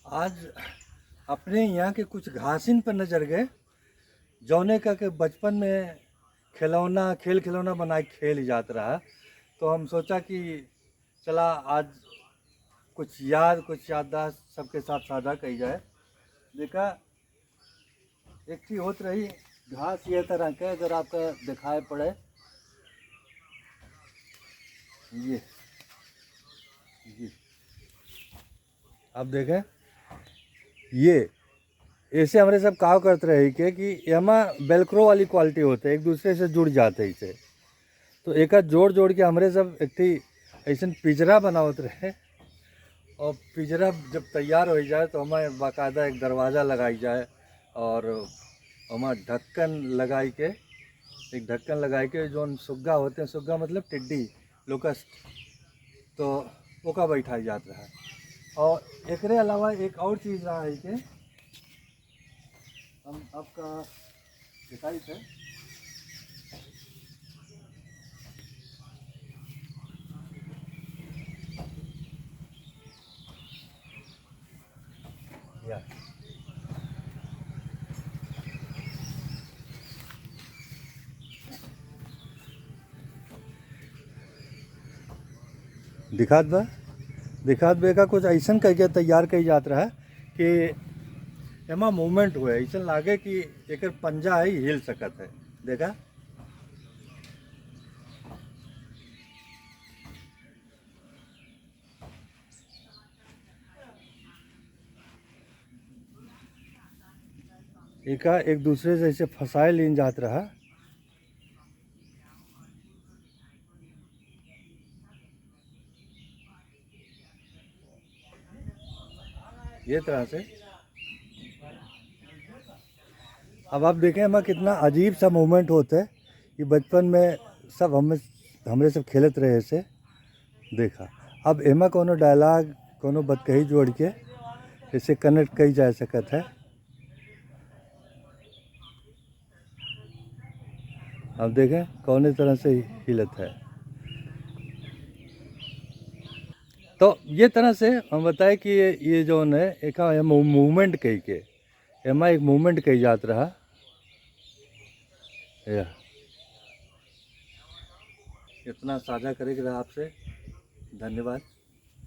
आज अपने यहाँ के कुछ घासिन पर नजर गए, जौने का के बचपन में खेल खिलौना बना के खेल जात रहा। तो हम सोचा कि चला आज कुछ याददाश्त सबके साथ साझा कही जाए। देखा एक चीज होत रही, घास ये तरह के अगर आपका दिखाई पड़े, ये आप देखें, ये ऐसे हमारे सब कहा करते रहे कि एमा बेलक्रो वाली क्वालिटी होते, एक दूसरे से जुड़ जाते इसे। तो एक जोड़ जोड़ के हमारे सब एक ऐसा पिंजरा बनावत रहे, और पिंजरा जब तैयार हो जाए तो हमें बाकायदा एक दरवाज़ा लगाई जाए और हमें ढक्कन लगाई के जो सुग्गा होते हैं, सुग्गा मतलब टिड्डी, लोकस्ट, तो ओका बैठाई जात रहा। और एकरे अलावा एक और चीज़ रहा है कि हम आपका दिखाई थे, या दिखात बे का कुछ ऐसा करके तैयार कई जात रहा कि एमा मूवमेंट हुए, ऐसा लागे कि एक पंजा है हिल सकत है। देखा एक दूसरे से ऐसे फंसाए लीन जात रहा। ये तरह से अब आप देखें हमें कितना अजीब सा मूवमेंट होता है। ये बचपन में सब हमरे सब खेलत रहे ऐसे। देखा अब एमा कोनो डायलॉग कोनो बतकही जोड़ के इसे कनेक्ट कई जा सकत है। अब देखें कौन तरह से हिलत है। तो ये तरह से हम बताए कि ये जो है एक मूवमेंट कही के एमा एक मूवमेंट कही जात रहा। या इतना साझा करेगा आपसे, धन्यवाद।